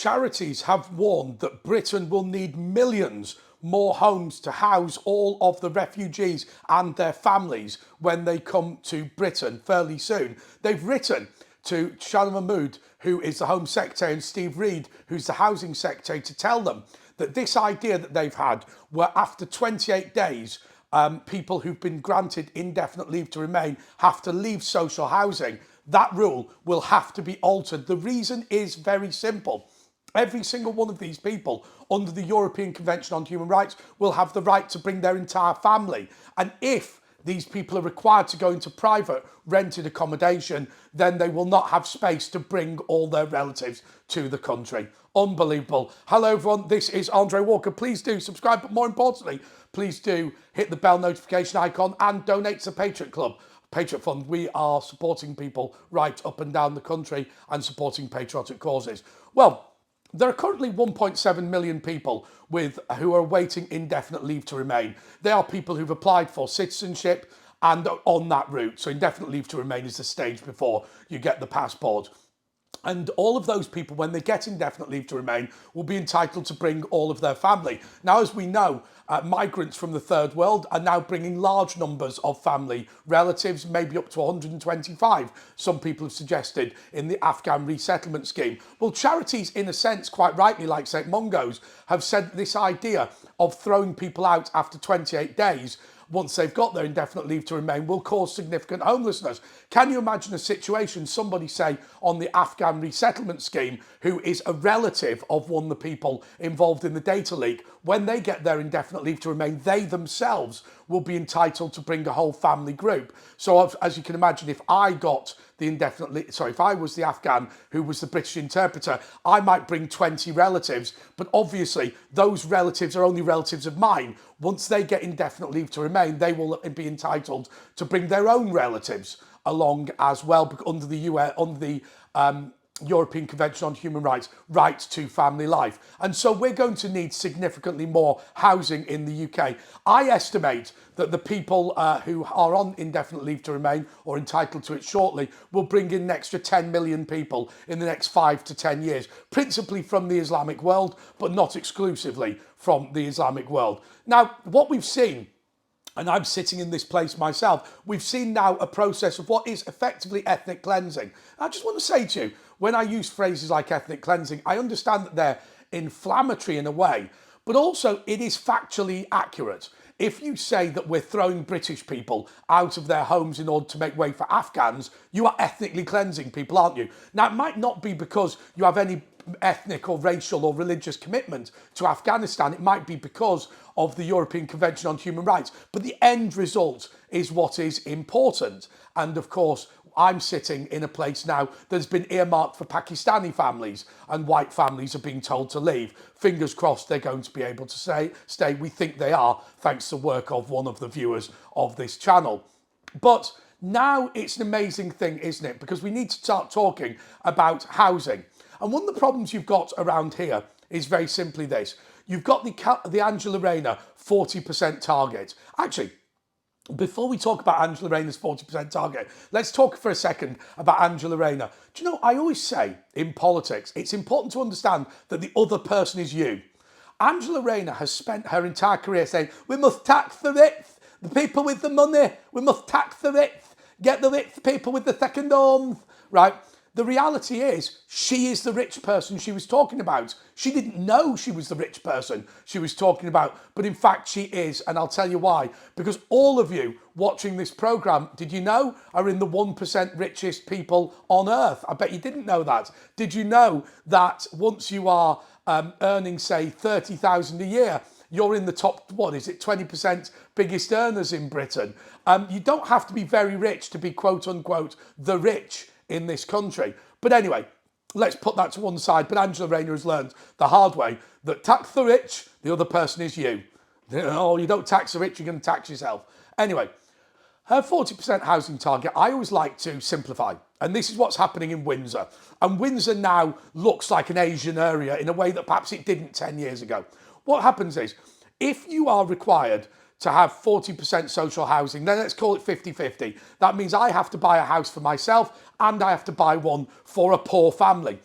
Charities have warned that Britain will need millions more homes to house all of the refugees and their families when they come to Britain fairly soon. They've written to Shannon Mahmood, who is the Home Secretary, and Steve Reed, who's the Housing Secretary, to tell them that this idea that they've had, where after 28 days, people who've been granted indefinite leave to remain have to leave social housing, that rule will have to be altered. The reason is very simple. Every single one of these people under the European Convention on Human Rights will have the right to bring their entire family. And if these people are required to go into private rented accommodation, then they will not have space to bring all their relatives to the country. Unbelievable. Hello everyone, this is Andre Walker. Please do subscribe, but more importantly, please do hit the bell notification icon and donate to Patriot Club. Patriot Fund. We are supporting people right up and down the country and supporting patriotic causes. Well, there are currently 1.7 million people who are awaiting indefinite leave to remain. They are people who've applied for citizenship and are on that route. So indefinite leave to remain is the stage before you get the passport. And all of those people, when they get indefinite leave to remain, will be entitled to bring all of their family. Now, as we know, migrants from the third world are now bringing large numbers of family relatives, maybe up to 125. Some people have suggested in the Afghan resettlement scheme. Well, Charities, in a sense, quite rightly, like St. Mungo's, have said this idea of throwing people out after 28 days once they've got their indefinite leave to remain will cause significant homelessness. Can you imagine a situation, somebody say on the Afghan resettlement scheme, who is a relative of one of the people involved in the data leak, when they get their indefinite leave to remain, they themselves will be entitled to bring a whole family group. So as you can imagine, if I got the if I was the Afghan who was the British interpreter, I might bring 20 relatives, but obviously those relatives are only relatives of mine. Once they get indefinite leave to remain, they will be entitled to bring their own relatives along as well under the European Convention on Human Rights, right to family life. And so we're going to need significantly more housing in the UK. I estimate that the people who are on indefinite leave to remain or entitled to it shortly will bring in an extra 10 million people in the next 5 to 10 years, principally from the Islamic world, but not exclusively from the Islamic world. Now, what we've seen, and I'm sitting in this place myself, we've seen now a process of what is effectively ethnic cleansing. I just want to say to you, when I use phrases like ethnic cleansing, I understand that they're inflammatory in a way, but also it is factually accurate. If you say that we're throwing British people out of their homes in order to make way for Afghans, you are ethnically cleansing people, aren't you? Now, it might not be because you have any ethnic or racial or religious commitment to Afghanistan. It might be because of the European Convention on Human Rights. But the end result is what is important. And of course, I'm sitting in a place now that's been earmarked for Pakistani families, and white families are being told to leave. Fingers crossed they're going to be able to stay. We think they are, thanks to the work of one of the viewers of this channel. But now it's an amazing thing, isn't it? Because we need to start talking about housing. And one of the problems you've got around here is very simply this. You've got the Angela Rayner 40% target. Actually, before we talk about Angela Rayner's 40% target, let's talk for a second about Angela Rayner. Do you know, I always say in politics, it's important to understand that the other person is you. Angela Rayner has spent her entire career saying, we must tax the rich, the people with the money, we must tax the rich, get the rich people with the second homes, right? The reality is, she is the rich person she was talking about. She didn't know she was the rich person she was talking about, but in fact she is, and I'll tell you why. Because all of you watching this programme, did you know, are in the 1% richest people on earth? I bet you didn't know that. Did you know that once you are earning, say, 30,000 a year, you're in the top, 20% biggest earners in Britain? You don't have to be very rich to be, quote unquote, the rich in this country. But anyway, let's put that to one side. But Angela Rayner has learned the hard way that tax the rich, the other person is you. Oh, you don't tax the rich, you're going to tax yourself. Anyway, her 40% housing target, I always like to simplify. And this is what's happening in Windsor. And Windsor now looks like an Asian area in a way that perhaps it didn't 10 years ago. What happens is, if you are required to have 40% social housing, then let's call it 50-50. That means I have to buy a house for myself and I have to buy one for a poor family.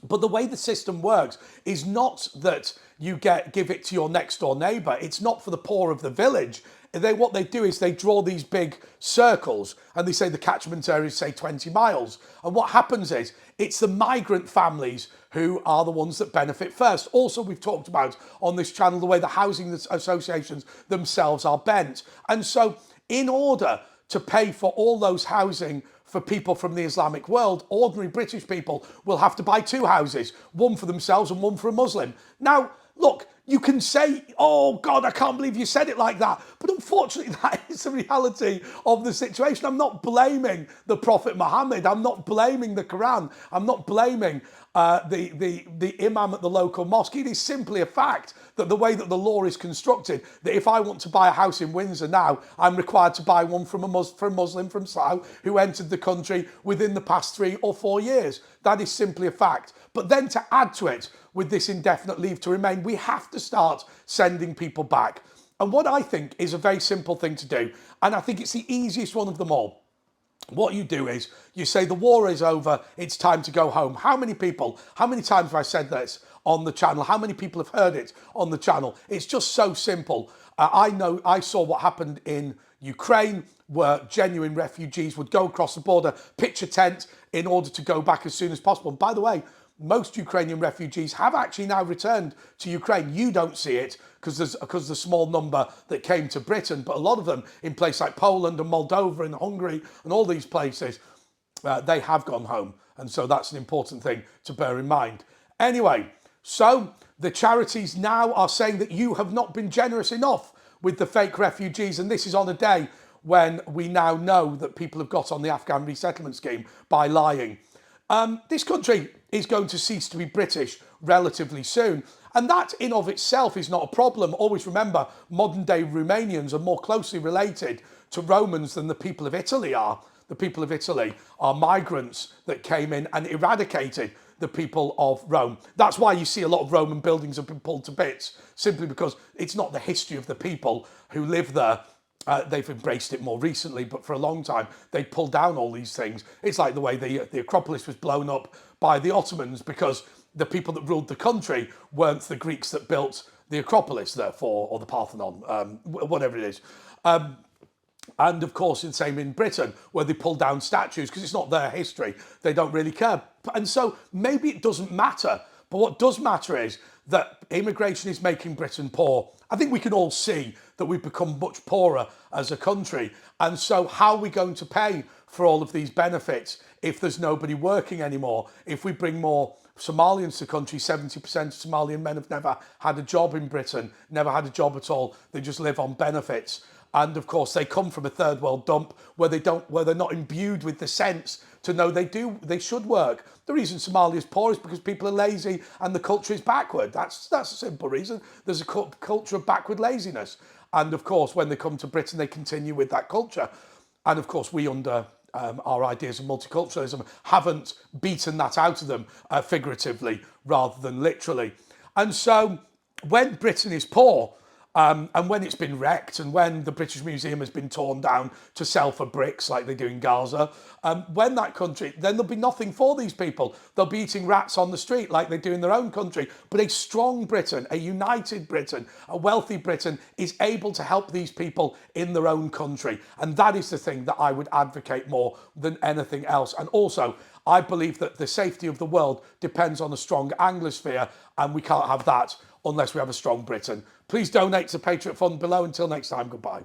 But the way the system works is not that you give it to your next door neighbour. It's not for the poor of the village. What they do is they draw these big circles and they say the catchment area is, say, 20 miles. And what happens is it's the migrant families who are the ones that benefit first. Also, we've talked about on this channel the way the housing associations themselves are bent. And so in order to pay for all those housing for people from the Islamic world, ordinary British people will have to buy two houses, one for themselves and one for a Muslim. Now, look, you can say, oh God, I can't believe you said it like that. But unfortunately, that is the reality of the situation. I'm not blaming the Prophet Muhammad. I'm not blaming the Quran. I'm not blaming the imam at the local mosque. It is simply a fact that the way that the law is constructed, that if I want to buy a house in Windsor now, I'm required to buy one from a Muslim from Slough who entered the country within the past 3 or 4 years. That is simply a fact. But then to add to it, with this indefinite leave to remain, we have to start sending people back. And what I think is a very simple thing to do, and I think it's the easiest one of them all. What you do is you say the war is over, it's time to go home. How many times have I said this on the channel? How many people have heard it on the channel? It's just so simple. I saw what happened in Ukraine, where genuine refugees would go across the border, pitch a tent in order to go back as soon as possible. And by the way, most Ukrainian refugees have actually now returned to Ukraine. You don't see it because the small number that came to Britain, but a lot of them in places like Poland and Moldova and Hungary and all these places, they have gone home. And so that's an important thing to bear in mind. Anyway, so the charities now are saying that you have not been generous enough with the fake refugees, and this is on a day when we now know that people have got on the Afghan resettlement scheme by lying. This country is going to cease to be British relatively soon. And that in of itself is not a problem. Always remember, modern day Romanians are more closely related to Romans than the people of Italy are. The people of Italy are migrants that came in and eradicated the people of Rome. That's why you see a lot of Roman buildings have been pulled to bits, simply because it's not the history of the people who live there. They've embraced it more recently, but for a long time, they pulled down all these things. It's like the way the Acropolis was blown up by the Ottomans because the people that ruled the country weren't the Greeks that built the Acropolis, therefore, or the Parthenon, whatever it is. And of course, the same in Britain, where they pull down statues because it's not their history. They don't really care. And so maybe it doesn't matter. But what does matter is that immigration is making Britain poor. I think we can all see that we've become much poorer as a country. And so how are we going to pay for all of these benefits if there's nobody working anymore? If we bring more Somalians to the country, 70% of Somalian men have never had a job in Britain, never had a job at all. They just live on benefits. And of course, they come from a third world dump where they're not imbued with the sense to know they should work. The reason Somalia is poor is because people are lazy and the culture is backward. That's a simple reason. There's a culture of backward laziness. And of course, when they come to Britain, they continue with that culture. And of course, we under our ideas of multiculturalism haven't beaten that out of them figuratively rather than literally. And so when Britain is poor, and when it's been wrecked and when the British Museum has been torn down to sell for bricks like they do in Gaza, when that country, then there'll be nothing for these people. They'll be eating rats on the street like they do in their own country. But a strong Britain, a united Britain, a wealthy Britain is able to help these people in their own country. And that is the thing that I would advocate more than anything else. And also, I believe that the safety of the world depends on a strong Anglosphere, and we can't have that unless we have a strong Britain. Please donate to the Patriot Fund below. Until next time, goodbye.